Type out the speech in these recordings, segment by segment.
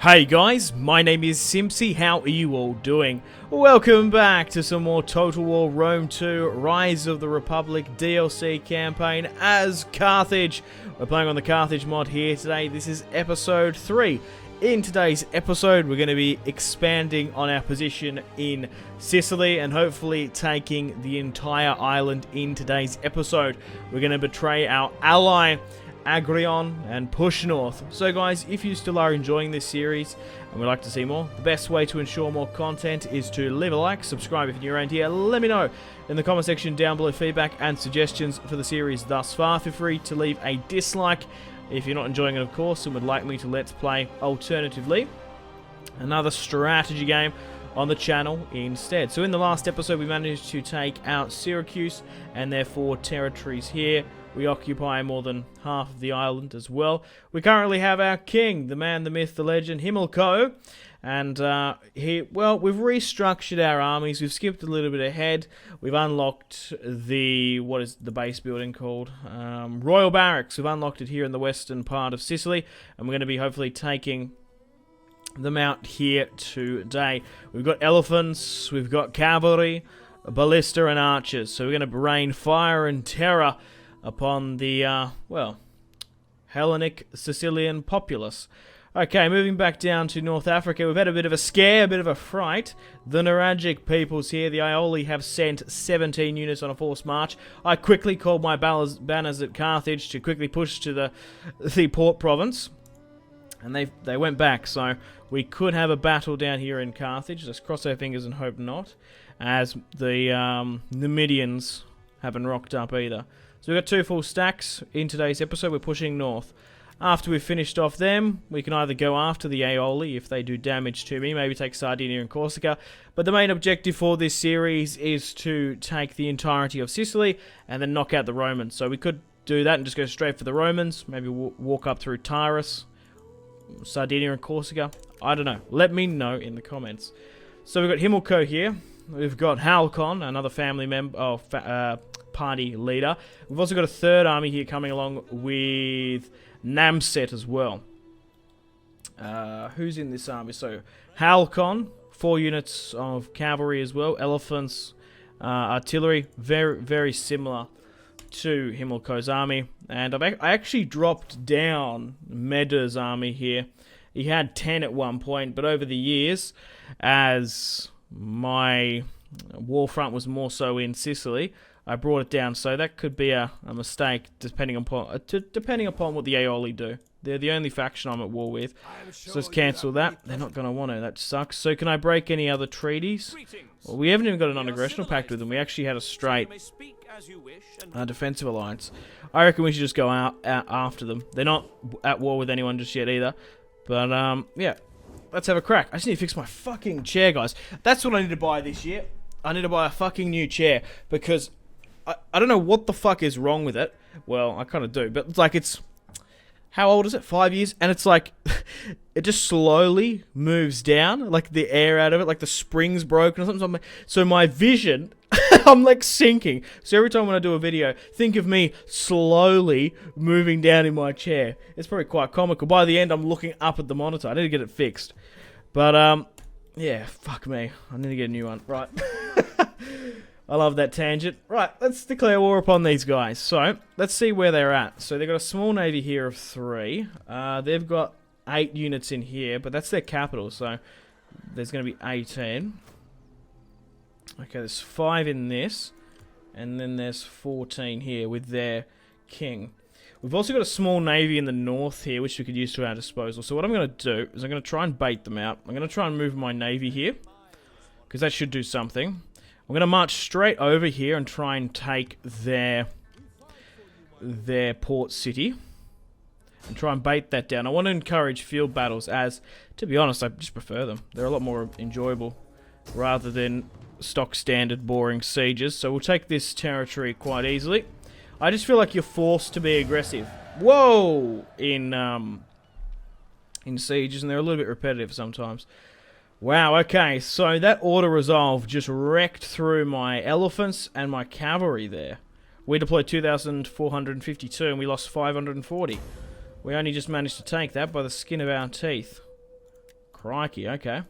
Hey guys, my name is Simpzy. How are you all doing? Welcome back to some more Total War Rome 2 Rise of the Republic DLC campaign as Carthage. We're playing on the Carthage mod here today. This is episode 3. In today's episode, we're going to be expanding on our position in Sicily and hopefully taking the entire island in today's episode. We're going to betray our ally Agrion and push north. So guys, if you still are enjoying this series and would like to see more, the best way to ensure more content is to leave a like, subscribe if you're around here, let me know in the comment section down below feedback and suggestions for the series thus far. Feel free to leave a dislike if you're not enjoying it, of course, and would like me to let's play alternatively another strategy game on the channel instead. So in the last episode we managed to take out Syracuse and their 4 territories here. We occupy more than half of the island as well. We currently have our king, the man, the myth, the legend, Himilco. And we've restructured our armies. We've skipped a little bit ahead. We've unlocked what is the base building called? Royal Barracks. We've unlocked it here in the western part of Sicily. And we're going to be hopefully taking them out here today. We've got elephants, we've got cavalry, ballista and archers. So we're going to rain fire and terror upon the, Hellenic Sicilian populace. Okay, moving back down to North Africa, we've had a bit of a scare, a bit of a fright. The Nuragic peoples here, the Aioli, have sent 17 units on a forced march. I quickly called my banners at Carthage to quickly push to the port province. And they went back, so we could have a battle down here in Carthage. Let's cross our fingers and hope not, as the Numidians haven't rocked up either. So we've got 2 full stacks in today's episode. We're pushing north. After we've finished off them, we can either go after the Aioli if they do damage to me, maybe take Sardinia and Corsica. But the main objective for this series is to take the entirety of Sicily and then knock out the Romans. So we could do that and just go straight for the Romans, maybe walk up through Tyrus, Sardinia and Corsica. I don't know. Let me know in the comments. So we've got Himilco here. We've got Halcon, another family member, party leader. We've also got a 3rd army here coming along with Namset as well. Who's in this army? So Halcon, 4 units of cavalry as well, elephants, artillery, very, very similar to Himilco's army. And I actually dropped down Meda's army here. He had 10 at one point, but over the years, as my war front was more so in Sicily, I brought it down. So that could be a mistake, depending upon what the Aioli do. They're the only faction I'm at war with. So let's cancel that. They're not going to want to. That sucks. So can I break any other treaties? Well, we haven't even got a non-aggressional pact with them. We actually had a straight defensive alliance. I reckon we should just go out after them. They're not at war with anyone just yet either. But, yeah. Let's have a crack. I just need to fix my fucking chair, guys. That's what I need to buy this year. I need to buy a fucking new chair. Because I don't know what the fuck is wrong with it. Well, I kind of do. But it's like it's... How old is it? 5 years? And it's like... it just slowly moves down. Like the air out of it. Like the spring's broken or something. So my vision... I'm like sinking. So every time when I do a video, think of me slowly moving down in my chair. It's probably quite comical. By the end, I'm looking up at the monitor. I need to get it fixed. But, yeah, fuck me. I need to get a new one. Right. I love that tangent. Right, let's declare war upon these guys. So, let's see where they're at. So, they've got a small navy here of 3. They've got 8 units in here, but that's their capital. So, there's going to be 18. Okay, there's 5 in this, and then there's 14 here with their king. We've also got a small navy in the north here, which we could use to our disposal. So what I'm going to do is I'm going to try and bait them out. I'm going to try and move my navy here, because that should do something. I'm going to march straight over here and try and take their port city, and try and bait that down. I want to encourage field battles, as, to be honest, I just prefer them. They're a lot more enjoyable, rather than stock standard boring sieges. So we'll take this territory quite easily. I just feel like you're forced to be aggressive. Whoa! In sieges, and they're a little bit repetitive sometimes. Wow, okay, so that auto-resolve just wrecked through my elephants and my cavalry there. We deployed 2,452 and we lost 540. We only just managed to take that by the skin of our teeth. Crikey, okay.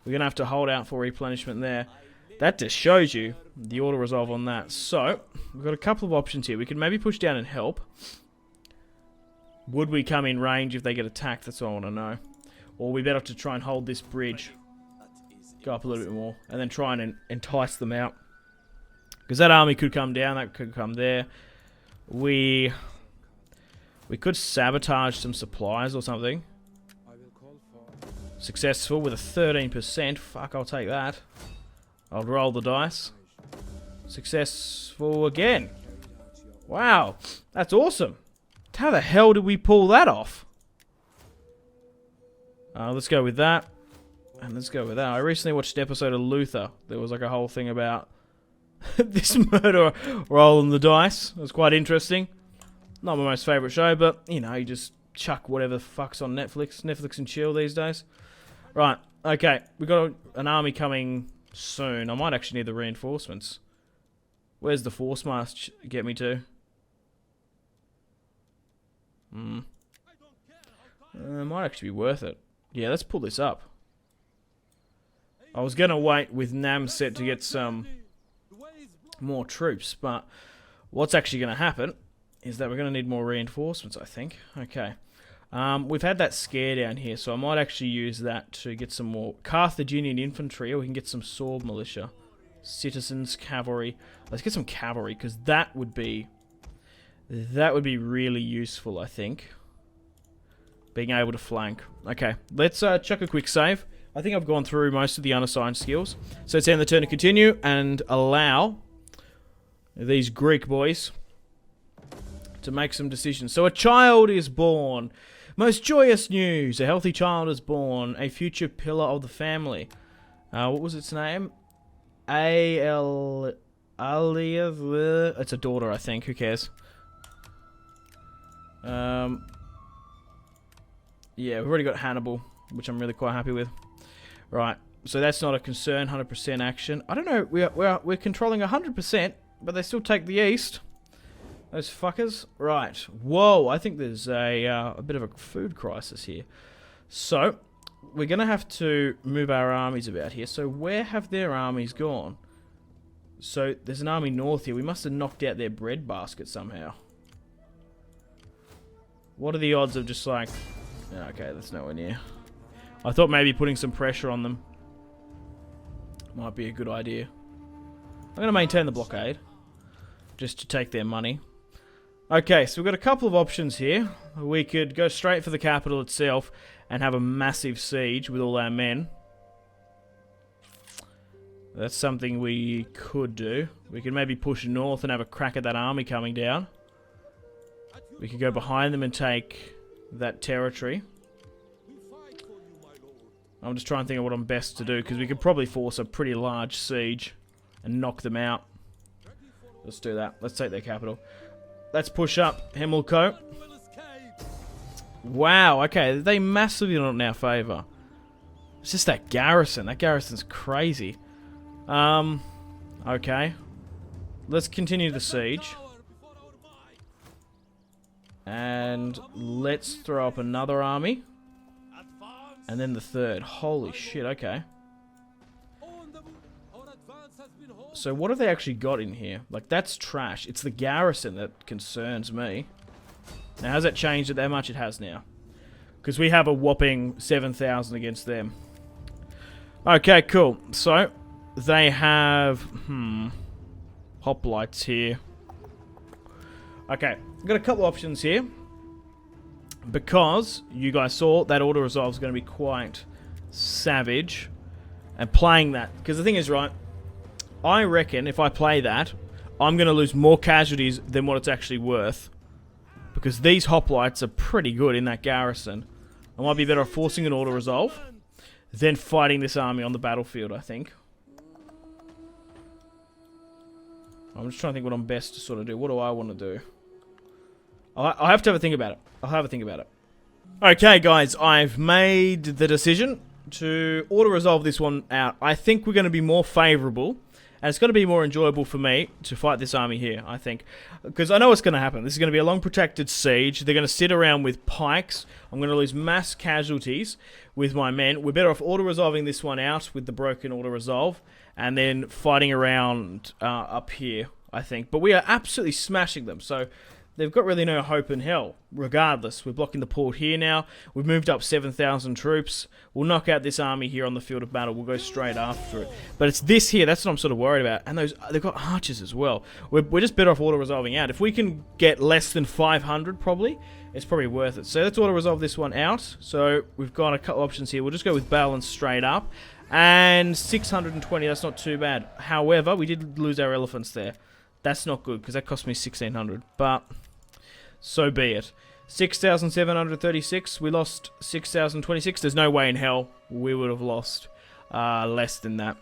We're going to have to hold out for replenishment there. That just shows you the auto-resolve on that. So, we've got a couple of options here. We could maybe push down and help. Would we come in range if they get attacked? That's all I want to know. Or we better to try and hold this bridge. Go up a little bit more. And then try and entice them out. Because that army could come down. That could come there. We could sabotage some supplies or something. Successful with a 13%. Fuck, I'll take that. I'll roll the dice. Successful again. Wow, that's awesome. How the hell did we pull that off? Let's go with that. And let's go with that. I recently watched an episode of Luther. There was like a whole thing about this murderer rolling the dice. It was quite interesting. Not my most favourite show, but, you know, you just chuck whatever the fuck's on Netflix. Netflix and chill these days. Right, okay. We've got an army coming soon. I might actually need the reinforcements. Where's the force march get me to? It might actually be worth it. Yeah, let's pull this up. I was going to wait with Nam set to get some more troops, but what's actually going to happen is that we're going to need more reinforcements, I think. Okay. We've had that scare down here, so I might actually use that to get some more Carthaginian infantry, or we can get some sword militia. Citizens, cavalry. Let's get some cavalry, because that would be really useful, I think. Being able to flank. Okay, let's chuck a quick save. I think I've gone through most of the unassigned skills. So it's end the turn to continue and allow these Greek boys to make some decisions. So a child is born. Most joyous news. A healthy child is born. A future pillar of the family. What was its name? Alia. It's a daughter, I think. Who cares? Yeah, we've already got Hannibal, which I'm really quite happy with. Right, so that's not a concern. 100% action. I don't know. We're controlling 100%, but they still take the east. Those fuckers. Right. Whoa, I think there's a bit of a food crisis here. So, we're going to have to move our armies about here. So, where have their armies gone? So, there's an army north here. We must have knocked out their bread basket somehow. What are the odds of just like... Okay, that's nowhere near. I thought maybe putting some pressure on them might be a good idea. I'm going to maintain the blockade, just to take their money. Okay, so we've got a couple of options here. We could go straight for the capital itself and have a massive siege with all our men. That's something we could do. We could maybe push north and have a crack at that army coming down. We could go behind them and take that territory. I'm just trying to think of what I'm best to do, because we could probably force a pretty large siege and knock them out. Let's do that. Let's take their capital. Let's push up Himilco. Wow, okay, they massively not in our favour. It's just that garrison. That garrison's crazy. Okay. Let's continue the siege. And let's throw up another army. And then the third. Holy shit, okay. So what have they actually got in here? Like, that's trash. It's the garrison that concerns me. Now, has that changed it that much? It has now. Because we have a whopping 7,000 against them. Okay, cool. So, they have... hoplites here. Okay, I've got a couple options here. Because you guys saw that auto-resolve is going to be quite savage. And playing that... Because the thing is, right... I reckon if I play that, I'm going to lose more casualties than what it's actually worth. Because these hoplites are pretty good in that garrison. I might be better off forcing an auto-resolve than fighting this army on the battlefield, I think. I'm just trying to think what I'm best to sort of do. What do I want to do? I'll have to have a think about it. I'll have a think about it. Okay, guys, I've made the decision to auto-resolve this one out. I think we're going to be more favourable And it's going to be more enjoyable for me to fight this army here, I think. Because I know what's going to happen. This is going to be a long protracted siege. They're going to sit around with pikes. I'm going to lose mass casualties with my men. We're better off auto-resolving this one out with the broken auto-resolve. And then fighting around up here, I think. But we are absolutely smashing them. So they've got really no hope in hell. Regardless, we're blocking the port here now. We've moved up 7,000 troops. We'll knock out this army here on the field of battle. We'll go straight after it. But it's this here. That's what I'm sort of worried about. And they've got archers as well. We're just better off auto-resolving out. If we can get less than 500 probably, it's probably worth it. So let's auto-resolve this one out. So we've got a couple options here. We'll just go with balance straight up. And 620, that's not too bad. However, we did lose our elephants there. That's not good, because that cost me 1,600. But so be it. 6,736. We lost 6,026. There's no way in hell we would have lost less than that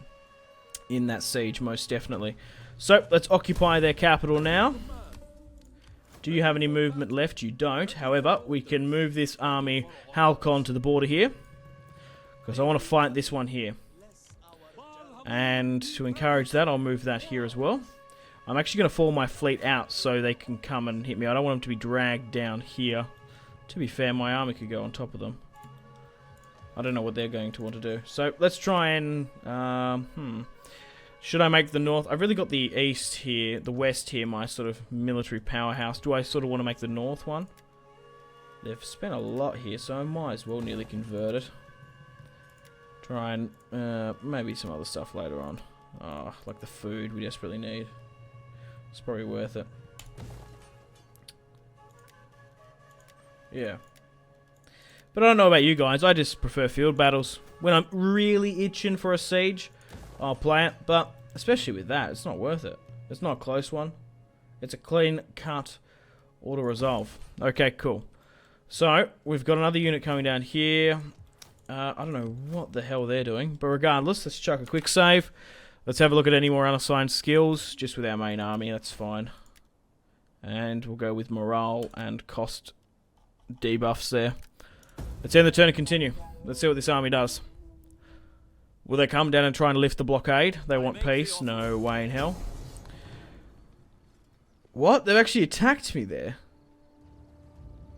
in that siege, most definitely. So, let's occupy their capital now. Do you have any movement left? You don't. However, we can move this army Halcon to the border here, because I want to fight this one here. And to encourage that, I'll move that here as well. I'm actually going to fall my fleet out so they can come and hit me. I don't want them to be dragged down here. To be fair, my army could go on top of them. I don't know what they're going to want to do. So let's try and... Should I make the north? I've really got the east here, the west here, my sort of military powerhouse. Do I sort of want to make the north one? They've spent a lot here, so I might as well nearly convert it. Try and maybe some other stuff later on. Oh, like the food we desperately need. It's probably worth it. Yeah. But I don't know about you guys. I just prefer field battles. When I'm really itching for a siege, I'll play it. But especially with that, it's not worth it. It's not a close one. It's a clean cut auto-resolve. Okay, cool. So, we've got another unit coming down here. I don't know what the hell they're doing. But regardless, let's chuck a quick save. Let's have a look at any more unassigned skills, just with our main army, that's fine. And we'll go with morale and cost debuffs there. Let's end the turn and continue. Let's see what this army does. Will they come down and try and lift the blockade? They want peace? No way in hell. What? They've actually attacked me there.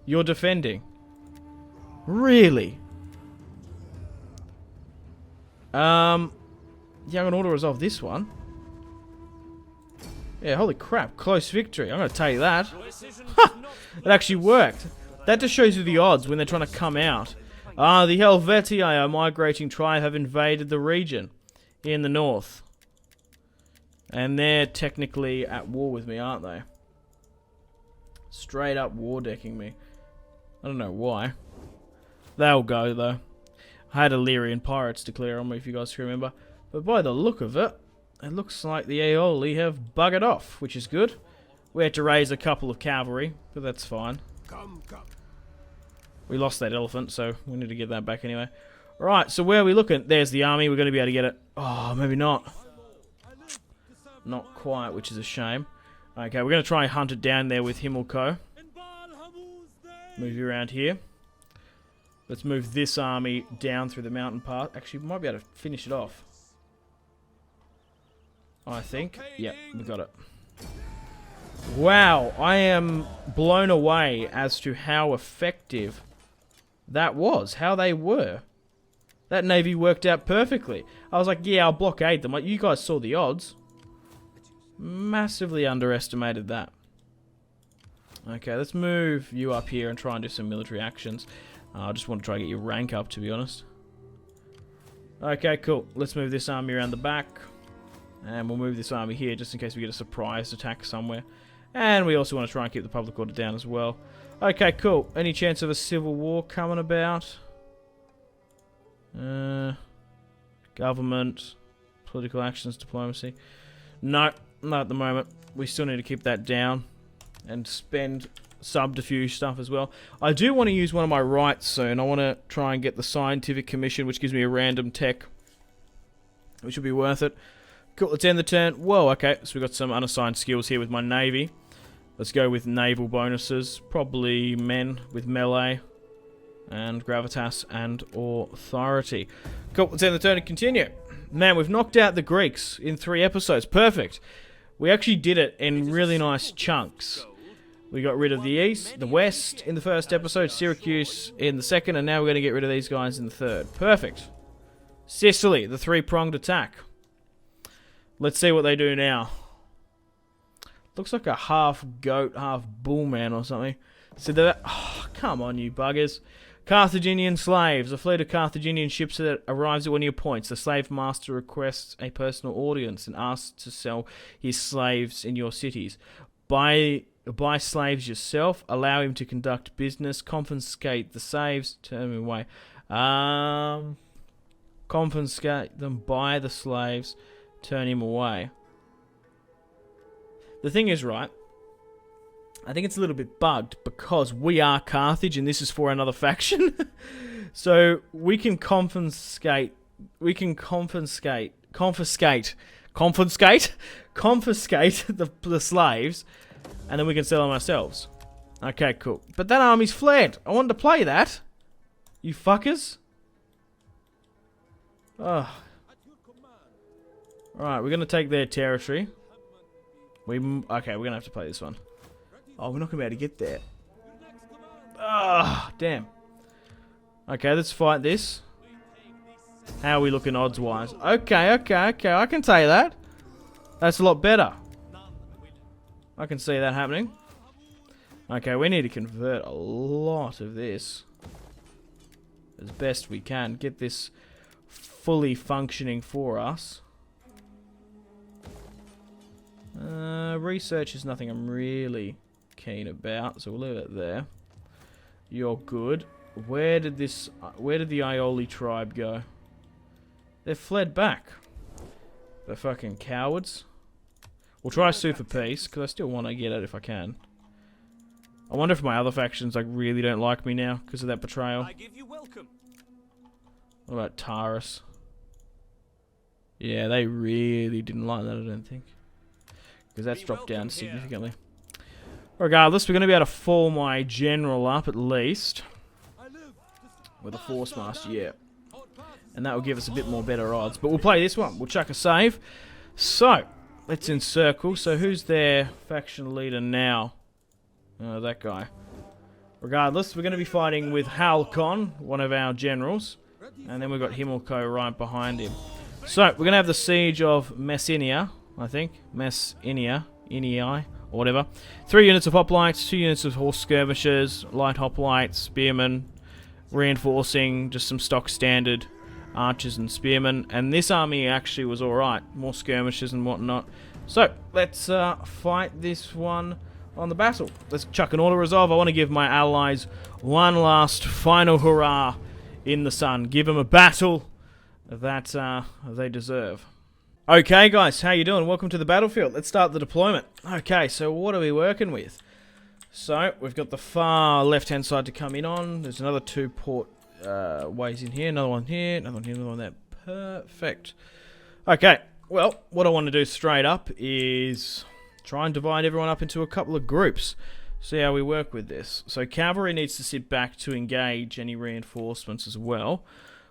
You're defending. Really? Yeah, I'm going to auto-resolve this one. Yeah, holy crap. Close victory. I'm going to tell you that. Ha! It actually worked. That just shows you the odds when they're trying to come out. The Helvetii, a migrating tribe, have invaded the region in the north. And they're technically at war with me, aren't they? Straight up war decking me. I don't know why. They'll go, though. I had Illyrian pirates declare on me, if you guys can remember. But by the look of it, it looks like the Aeoli have buggered off, which is good. We had to raise a couple of cavalry, but that's fine. We lost that elephant, so we need to get that back anyway. Right, so where are we looking? There's the army. We're going to be able to get it. Oh, maybe not. Not quite, which is a shame. Okay, we're going to try and hunt it down there with Himmelko. Move you around here. Let's move this army down through the mountain path. Actually, we might be able to finish it off. I think. Yep, we got it. Wow, I am blown away as to how effective that was. How they were. That navy worked out perfectly. I was like, yeah, I'll blockade them. Like, you guys saw the odds. Massively underestimated that. Okay, let's move you up here and try and do some military actions. I just want to try and get your rank up, to be honest. Okay, cool. Let's move this army around the back. And we'll move this army here just in case we get a surprise attack somewhere. And we also want to try and keep the public order down as well. Okay, cool. Any chance of a civil war coming about? Government, political actions, diplomacy. No, not at the moment. We still need to keep that down and spend subterfuge stuff as well. I do want to use one of my rights soon. I want to try and get the scientific commission, which gives me a random tech, which will be worth it. Cool, let's end the turn. Whoa, okay, so we've got some unassigned skills here with my navy. Let's go with naval bonuses. Probably men with melee. And gravitas and authority. Cool, let's end the turn and continue. Man, we've knocked out the Greeks in 3 episodes. Perfect. We actually did it in really nice chunks. We got rid of the East, the West in the first episode, Syracuse in the second, and now we're going to get rid of these guys in the third. Perfect. Sicily, the 3-pronged attack. Let's see what they do now. Looks like a half goat, half bull man or something. So that, oh, come on, you buggers. Carthaginian slaves. A fleet of Carthaginian ships that arrives at one of your points. The slave master requests a personal audience and asks to sell his slaves in your cities. Buy slaves yourself. Allow him to conduct business. Confiscate the slaves. Turn them away. Confiscate them. Buy the slaves. Turn him away. The thing is, right, I think it's a little bit bugged because we are Carthage and this is for another faction. So we can confiscate the slaves, and then we can sell them ourselves. Okay, cool. But that army's fled. I wanted to play that. You fuckers. Oh. Alright, we're going to take their territory. Okay, we're going to have to play this one. Oh, we're not going to be able to get there. Ah, damn. Okay, let's fight this. How are we looking odds-wise? Okay. I can say that. That's a lot better. I can see that happening. Okay, we need to convert a lot of this. As best we can. Get this fully functioning for us. Research is nothing I'm really keen about, so we'll leave it there. You're good. Where did the Aioli tribe go? They've fled back. The fucking cowards. We'll try sue for peace, because I still want to get it if I can. I wonder if my other factions like really don't like me now because of that betrayal. I give you welcome. What about Taurus? Yeah, they really didn't like that, I don't think. Because that's dropped down significantly. Regardless, we're going to be able to fall my general up at least. With a Force Master, yeah. And that will give us a bit more better odds. But we'll play this one. We'll chuck a save. So, let's encircle. So who's their faction leader now? That guy. Regardless, we're going to be fighting with Halcon, one of our generals. And then we've got Himilco right behind him. So, we're going to have the Siege of Messenia, I think. Messenia. Inii. Or whatever. 3 units of hoplites, 2 units of horse skirmishers, light hoplites, spearmen, reinforcing, just some stock standard archers and spearmen. And this army actually was alright. More skirmishers and whatnot. So, let's fight this one on the battle. Let's chuck an auto resolve. I want to give my allies one last final hurrah in the sun. Give them a battle that they deserve. Okay guys, how you doing? Welcome to the battlefield. Let's start the deployment. Okay, so what are we working with? So, we've got the far left-hand side to come in on. There's another 2 port ways in here. Another one here, another one here, another one there. Perfect. Okay, well, what I want to do straight up is try and divide everyone up into a couple of groups. See how we work with this. So, cavalry needs to sit back to engage any reinforcements as well.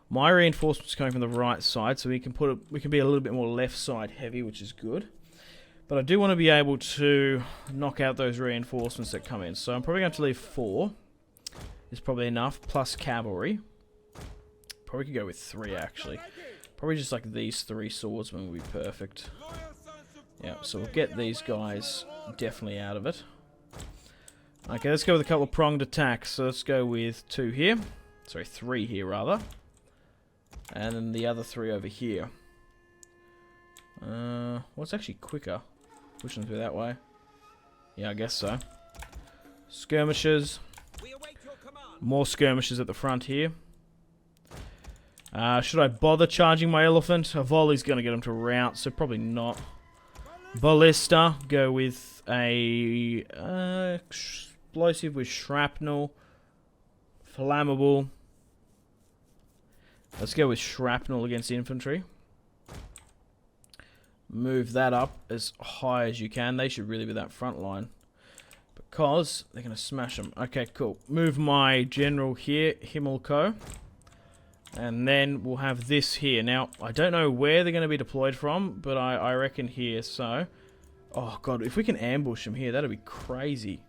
My reinforcements coming from the right side, so we can be a little bit more left side heavy, which is good. But I do want to be able to knock out those reinforcements that come in. So I'm probably going to leave 4. Is probably enough, plus cavalry. Probably could go with 3 actually. Probably just like these 3 swordsmen would be perfect. Yeah, so we'll get these guys definitely out of it. Okay, let's go with a couple of pronged attacks. So let's go with 2 here. Sorry, 3 here rather. And then the other 3 over here. What's actually quicker? Pushing through that way. Yeah, I guess so. Skirmishers. More skirmishers at the front here. Should I bother charging my elephant? A volley's going to get him to rout, so probably not. Ballista. Go with a explosive with shrapnel. Flammable. Let's go with shrapnel against infantry. Move that up as high as you can. They should really be that front line. But Because they're going to smash them. Okay, cool. Move my general here, Himmelko. And then we'll have this here. Now, I don't know where they're going to be deployed from, but I reckon here, so... Oh, God, if we can ambush them here, that'd be crazy.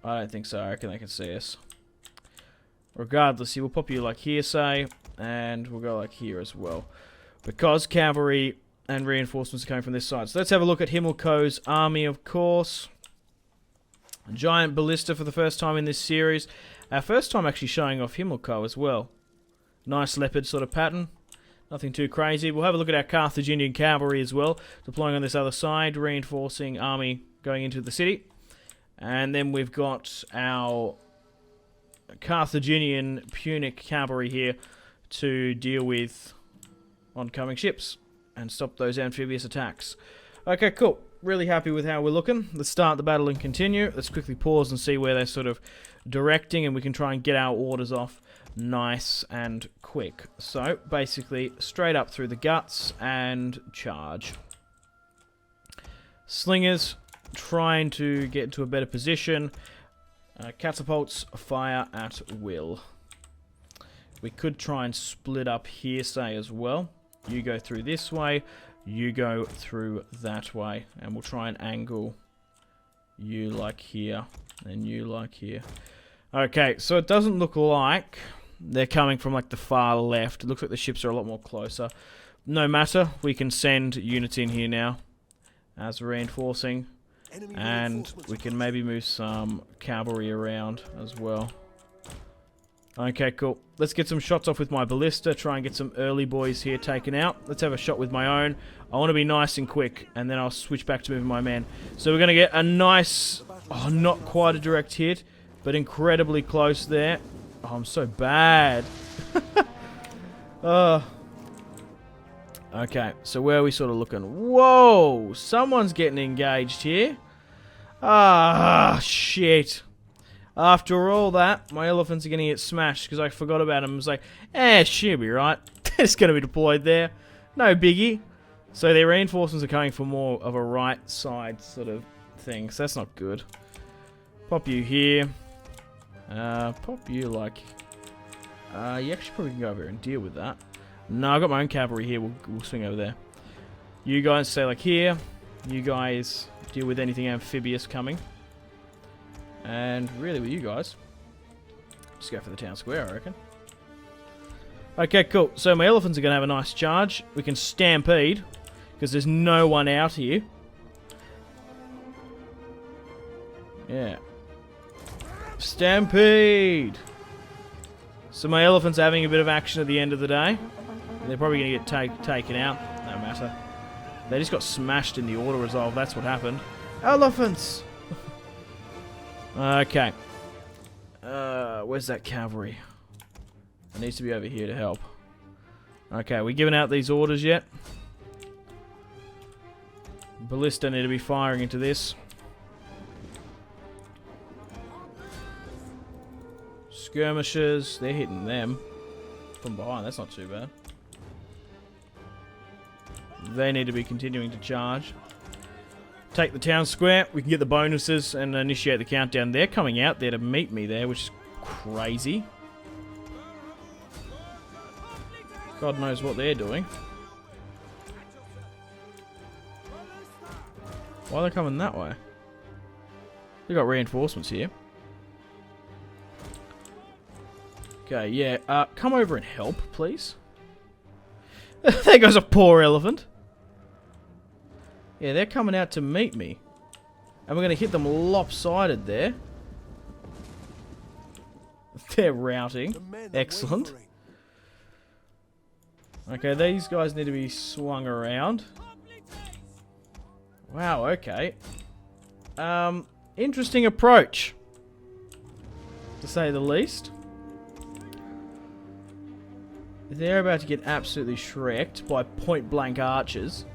I don't think so. I reckon they can see us. Regardless, we'll pop you like here, say, and we'll go like here as well. Because cavalry and reinforcements are coming from this side. So let's have a look at Himmelko's army, of course. A giant ballista for the first time in this series. Our first time actually showing off Himmelko as well. Nice leopard sort of pattern. Nothing too crazy. We'll have a look at our Carthaginian cavalry as well. Deploying on this other side. Reinforcing army going into the city. And then we've got our Carthaginian Punic cavalry here to deal with oncoming ships and stop those amphibious attacks. Okay, cool. Really happy with how we're looking. Let's start the battle and continue. Let's quickly pause and see where they're sort of directing, and we can try and get our orders off nice and quick. So, basically, straight up through the guts and charge. Slingers, trying to get into a better position. Catapults, fire at will. We could try and split up here, say, as well. You go through this way, you go through that way, and we'll try and angle you like here, and you like here. Okay, so it doesn't look like they're coming from like the far left. It looks like the ships are a lot more closer. No matter, we can send units in here now as reinforcing, and we can maybe move some cavalry around as well. Okay, cool. Let's get some shots off with my ballista. Try and get some early boys here taken out. Let's have a shot with my own. I want to be nice and quick, and then I'll switch back to moving my men. So we're going to get a nice... Oh, not quite a direct hit, but incredibly close there. Oh, I'm so bad. Okay, so where are we sort of looking? Whoa! Someone's getting engaged here. Ah, shit. After all that, my elephants are going to get smashed because I forgot about them. I was like, she'll be right. They're just going to be deployed there. No biggie. So their reinforcements are coming for more of a right side sort of thing. So that's not good. Pop you here. Pop you like... you actually probably can go over here and deal with that. No, I've got my own cavalry here. We'll swing over there. You guys stay like here. You guys deal with anything amphibious coming. And really with you guys, just go for the town square, I reckon. Okay, cool. So my elephants are going to have a nice charge. We can stampede, because there's no one out here. Yeah. Stampede! So my elephants are having a bit of action at the end of the day. They're probably going to get taken out. No matter. They just got smashed in the auto resolve. That's what happened. Elephants! Okay. Where's that cavalry? It needs to be over here to help. Okay, are we giving out these orders yet? Ballista need to be firing into this. Skirmishers, they're hitting them from behind. That's not too bad. They need to be continuing to charge. Take the town square. We can get the bonuses and initiate the countdown. They're coming out there to meet me there, which is crazy. God knows what they're doing. Why are they coming that way? They got reinforcements here. Okay, yeah. Come over and help, please. There goes a poor elephant. Yeah, they're coming out to meet me. And we're going to hit them lopsided there. They're routing. Excellent. Okay, these guys need to be swung around. Wow, okay. Interesting approach, to say the least. They're about to get absolutely shreked by point-blank archers.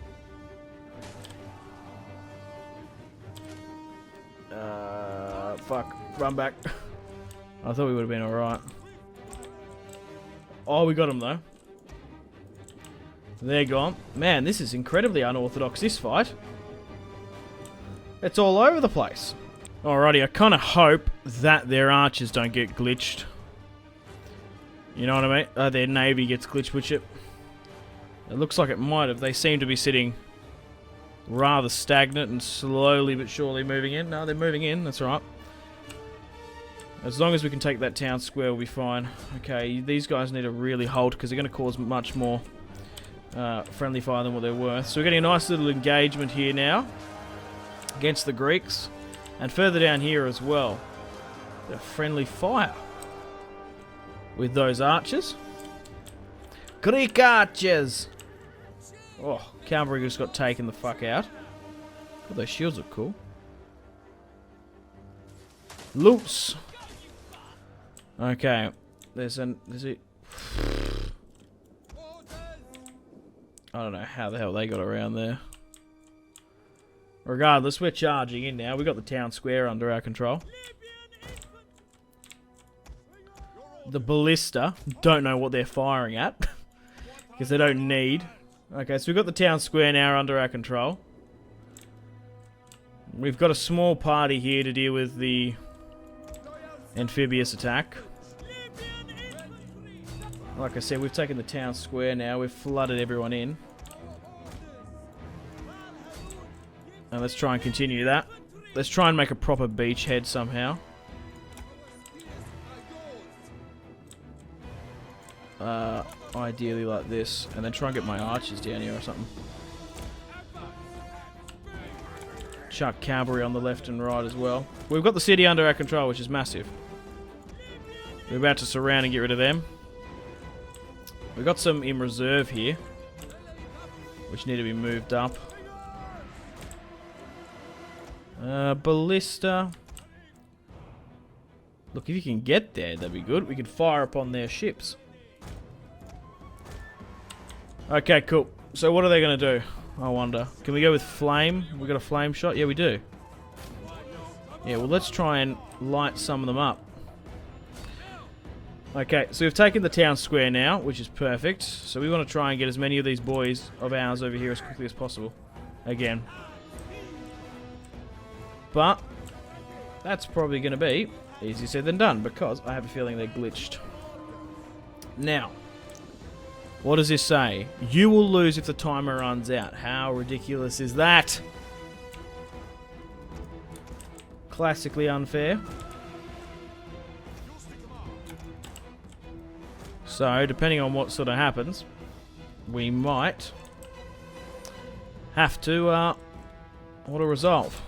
Fuck. Run back. I thought we would have been alright. Oh, we got him though. They're gone. Man, this is incredibly unorthodox, this fight. It's all over the place. Alrighty, I kind of hope that their archers don't get glitched. You know what I mean? Their navy gets glitched, which it looks like it might have. They seem to be sitting rather stagnant and slowly but surely moving in. No, they're moving in. That's right. As long as we can take that town square, we'll be fine. Okay, these guys need to really hold because they're going to cause much more friendly fire than what they're worth. So we're getting a nice little engagement here now against the Greeks. And further down here as well, a friendly fire with those archers. Greek archers! Oh, cavalry just got taken the fuck out. Oh, those shields look cool. Loose! Okay, there's it. I don't know how the hell they got around there. Regardless, we're charging in now. We've got the town square under our control. The ballista, don't know what they're firing at. Because they don't need. Okay, so we've got the town square now under our control. We've got a small party here to deal with the amphibious attack. Like I said, we've taken the town square now. We've flooded everyone in. And let's try and continue that. Let's try and make a proper beachhead somehow. Ideally like this. And then try and get my archers down here or something. Chuck cavalry on the left and right as well. We've got the city under our control, which is massive. We're about to surround and get rid of them. We've got some in reserve here, which need to be moved up. Ballista. Look, if you can get there, that'd be good. We could fire upon their ships. Okay, cool. So what are they going to do? I wonder. Can we go with flame? We got a flame shot? Yeah, we do. Yeah, well, let's try and light some of them up. Okay, so we've taken the town square now, which is perfect. So we want to try and get as many of these boys of ours over here as quickly as possible. Again. But that's probably going to be easier said than done, because I have a feeling they're glitched. Now, what does this say? You will lose if the timer runs out. How ridiculous is that? Classically unfair. So, depending on what sort of happens, we might have to auto-resolve.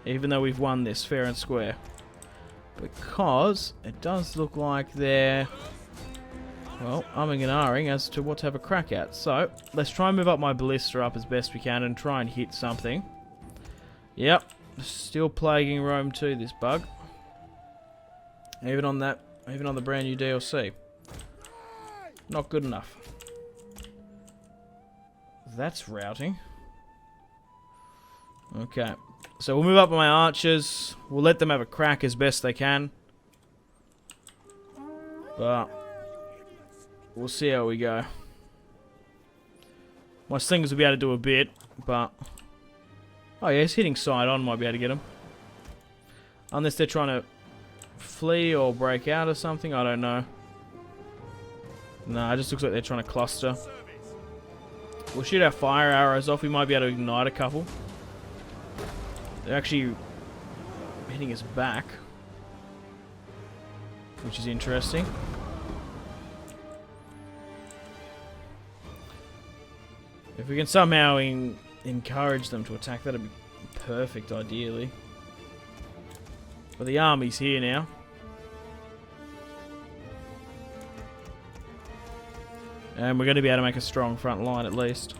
Even though we've won this fair and square. Because it does look like they're, well, umming and ahhing as to what to have a crack at. So, let's try and move up my ballista up as best we can and try and hit something. Yep, still plaguing Rome 2, this bug. Even on the brand new DLC. Not good enough. That's routing. Okay. So we'll move up my archers. We'll let them have a crack as best they can. But we'll see how we go. My slingers will be able to do a bit, but... Oh yeah, he's hitting side on, might be able to get them. Unless they're trying to flee or break out or something, I don't know. No, it just looks like they're trying to cluster. We'll shoot our fire arrows off. We might be able to ignite a couple. They're actually hitting us back, which is interesting. If we can somehow encourage them to attack, that'd be perfect, ideally. But the army's here now. And we're going to be able to make a strong front line at least.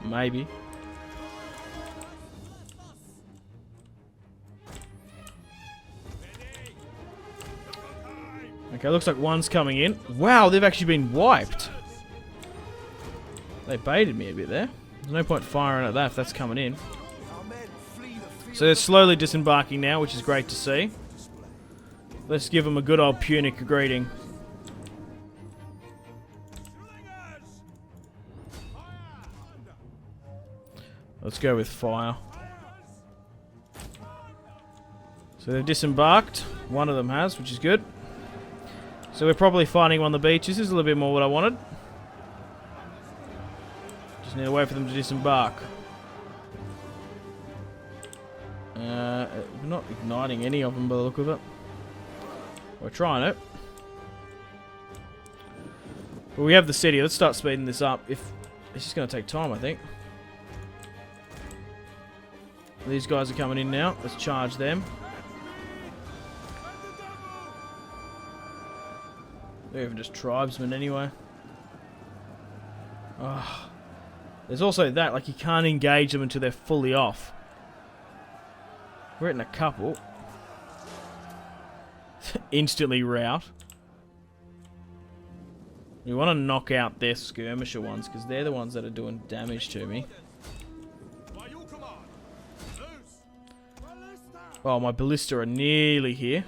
Maybe. Okay, looks like one's coming in. Wow, they've actually been wiped. They baited me a bit there. There's no point firing at that if that's coming in. So they're slowly disembarking now, which is great to see. Let's give them a good old Punic greeting. Let's go with fire. So they've disembarked. One of them has, which is good. So we're probably fighting on the beach. This is a little bit more what I wanted. Just need to wait for them to disembark. We're not igniting any of them by the look of it. We're trying it. But we have the city. Let's start speeding this up. It's just going to take time, I think. These guys are coming in now. Let's charge them. They're even just tribesmen anyway. Oh. There's also that, like, you can't engage them until they're fully off. We're hitting a couple. Instantly rout. We want to knock out their skirmisher ones, because they're the ones that are doing damage to me. Oh, my ballista are nearly here.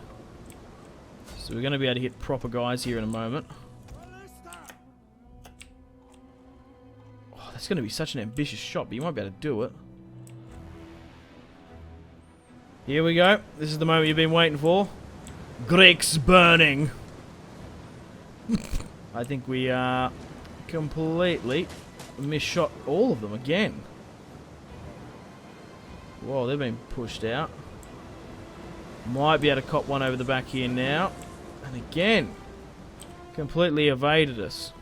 So we're going to be able to hit proper guys here in a moment. Oh, that's going to be such an ambitious shot, but you might be able to do it. Here we go. This is the moment you've been waiting for. Greeks burning. I think we completely misshot all of them again. Whoa, they've been pushed out. Might be able to cop one over the back here now. And again, completely evaded us.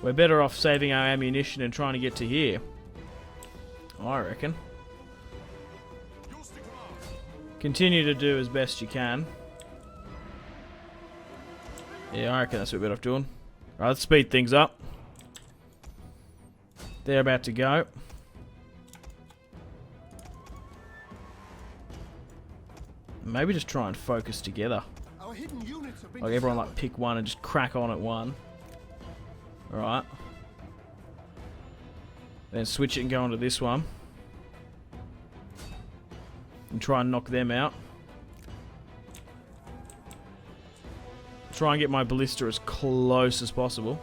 We're better off saving our ammunition and trying to get to here, I reckon. Continue to do as best you can. Yeah, I reckon that's what we're better off doing. Right, let's speed things up. They're about to go. Maybe just try and focus together. Like everyone like pick one and just crack on at one. Alright. Then switch it and go on to this one. And try and knock them out. Try and get my ballista as close as possible.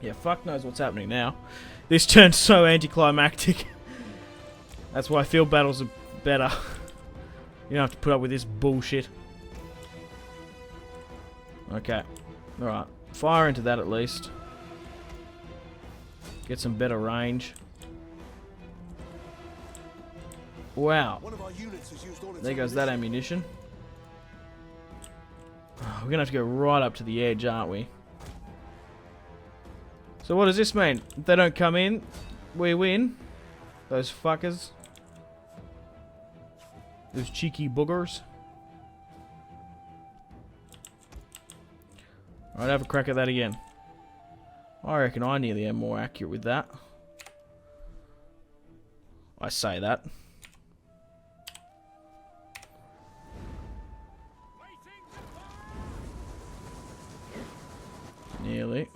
Yeah, fuck knows what's happening now. This turned so anticlimactic. That's why field battles are better. You don't have to put up with this bullshit. Okay. Alright. Fire into that at least. Get some better range. Wow. There goes that ammunition. We're going to have to go right up to the edge, aren't we? So what does this mean? If they don't come in, we win. Those fuckers. Those cheeky boogers. Alright, have a crack at that again. I reckon I nearly am more accurate with that. I say that. Nearly.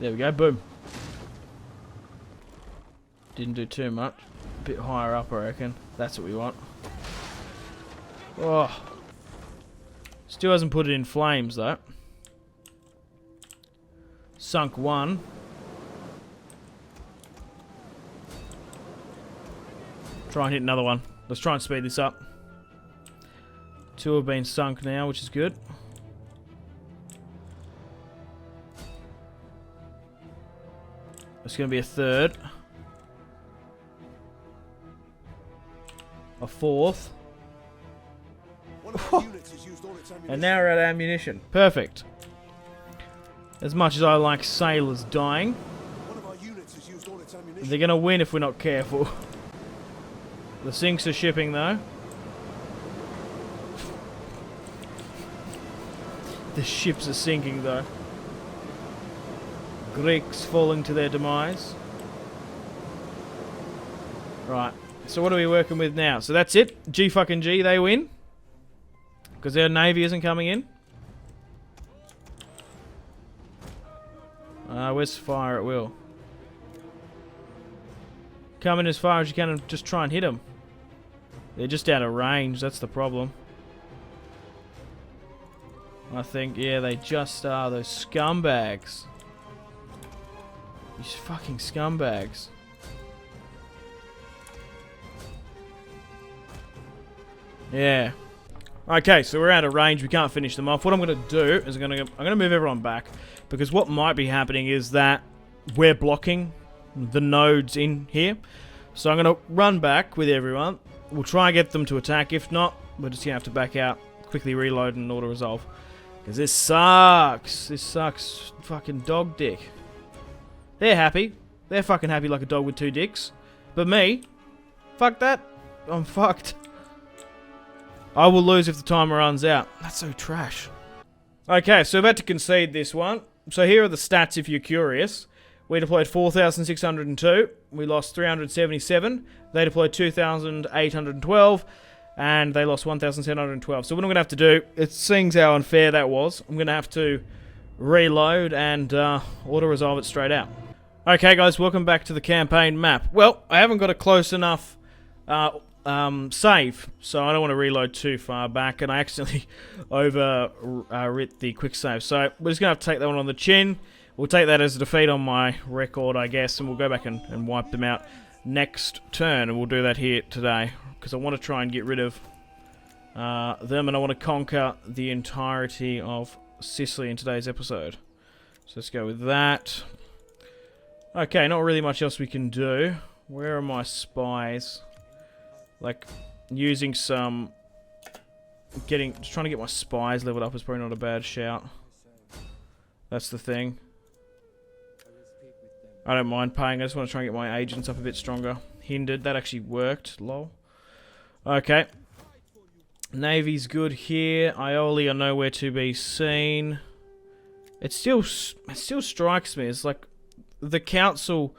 There we go, boom. Didn't do too much. A bit higher up, I reckon. That's what we want. Oh. Still hasn't put it in flames, though. Sunk one. Try and hit another one. Let's try and speed this up. Two have been sunk now, which is good. There's going to be a third. A fourth. And now we're at ammunition. Perfect. As much as I like sailors dying, they're going to win if we're not careful. The sinks are shipping though. The ships are sinking though. Greeks falling to their demise. Right. So what are we working with now? So that's it. G fucking G, they win. Because their navy isn't coming in. Where's fire at will? Come in as far as you can and just try and hit them. They're just out of range, that's the problem. I think, yeah, they just are, those scumbags. These fucking scumbags. Yeah. Okay, so we're out of range. We can't finish them off. What I'm going to do is I'm going to move everyone back, because what might be happening is that we're blocking the nodes in here. So I'm going to run back with everyone. We'll try and get them to attack. If not, we're just going to have to back out, quickly reload and auto-resolve. Because this sucks. This sucks fucking dog dick. They're happy. They're fucking happy like a dog with two dicks. But me? Fuck that. I'm fucked. I will lose if the timer runs out. That's so trash. Okay, so about to concede this one. So here are the stats if you're curious. We deployed 4,602. We lost 377. They deployed 2,812. And they lost 1,712. So what I'm going to have to do, it seems how unfair that was. I'm going to have to reload and auto-resolve it straight out. Okay guys, welcome back to the campaign map. Well, I haven't got a close enough save, so I don't want to reload too far back, and I accidentally writ the quick save. So we're just going to have to take that one on the chin. We'll take that as a defeat on my record, I guess, and we'll go back and wipe them out next turn, and we'll do that here today, because I want to try and get rid of them, and I want to conquer the entirety of Sicily in today's episode. So let's go with that. Okay, not really much else we can do. Where are my spies? Like, using some... just trying to get my spies leveled up is probably not a bad shout. That's the thing. I don't mind paying, I just want to try and get my agents up a bit stronger. Hindered, that actually worked, lol. Okay. Navy's good here. Aioli are nowhere to be seen. It still strikes me, it's like... The council,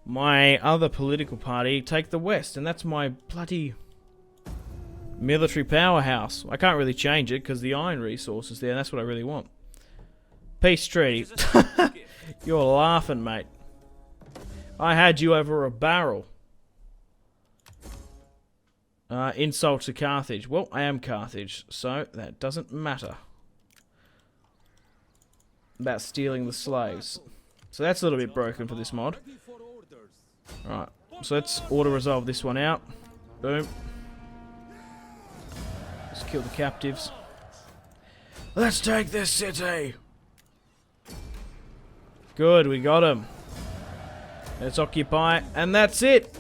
my other political party, take the West, and that's my bloody military powerhouse. I can't really change it because the iron resource is there, and that's what I really want. Peace treaty. You're laughing, mate. I had you over a barrel. Insult to Carthage. Well, I am Carthage, so that doesn't matter. About stealing the slaves. So that's a little bit broken for this mod. Right, so let's auto-resolve this one out. Boom. Let's kill the captives. Let's take this city! Good, we got him. Let's occupy, and that's it!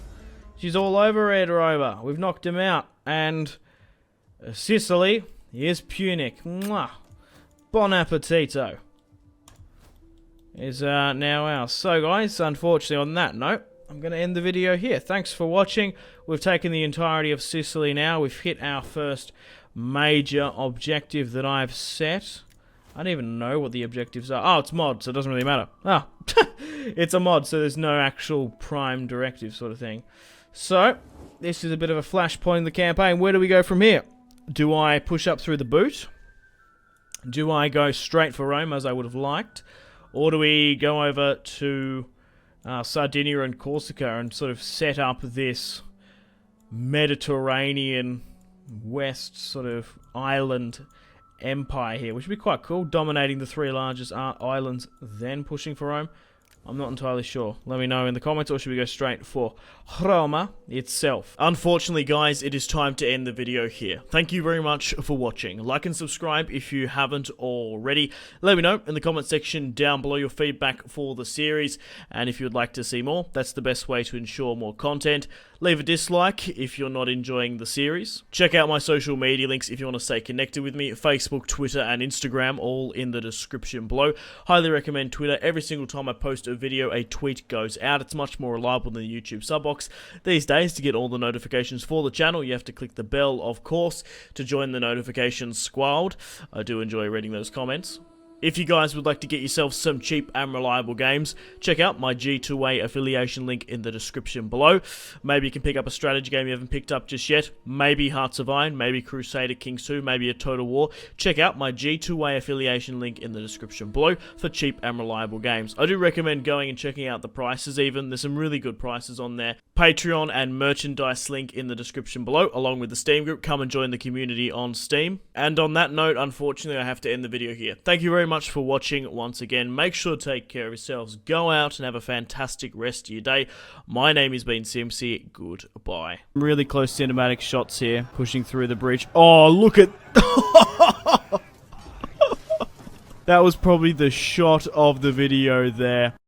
She's all over Red Rover. We've knocked him out. And Sicily is Punic. Mwah. Bon appetito. Is now ours. So guys, unfortunately on that note, I'm going to end the video here. Thanks for watching. We've taken the entirety of Sicily now. We've hit our first major objective that I've set. I don't even know what the objectives are. Oh, it's mod, so it doesn't really matter. Ah, it's a mod, so there's no actual prime directive sort of thing. So, this is a bit of a flashpoint in the campaign. Where do we go from here? Do I push up through the boot? Do I go straight for Rome as I would have liked? Or do we go over to Sardinia and Corsica and sort of set up this Mediterranean West sort of island empire here, which would be quite cool, dominating the three largest islands, then pushing for Rome? I'm not entirely sure. Let me know in the comments, or should we go straight for Roma itself? Unfortunately, guys, it is time to end the video here. Thank you very much for watching. Like and subscribe if you haven't already. Let me know in the comment section down below your feedback for the series, and if you'd like to see more, that's the best way to ensure more content. Leave a dislike if you're not enjoying the series. Check out my social media links if you want to stay connected with me. Facebook, Twitter, and Instagram, all in the description below. Highly recommend Twitter. Every single time I post a video, a tweet goes out. It's much more reliable than the YouTube sub box. These days, to get all the notifications for the channel, you have to click the bell, of course, to join the notifications squad. I do enjoy reading those comments. If you guys would like to get yourself some cheap and reliable games, check out my G2A affiliation link in the description below. Maybe you can pick up a strategy game you haven't picked up just yet. Maybe Hearts of Iron, maybe Crusader Kings 2, maybe a Total War. Check out my G2A affiliation link in the description below for cheap and reliable games. I do recommend going and checking out the prices even. There's some really good prices on there. Patreon and merchandise link in the description below, along with the Steam group. Come and join the community on Steam. And on that note, unfortunately, I have to end the video here. Thank you very very much for watching once again. Make sure to take care of yourselves. Go out and have a fantastic rest of your day. My name has been Simpzy. Goodbye. Really close cinematic shots here, pushing through the bridge. Oh, look at... That was probably the shot of the video there.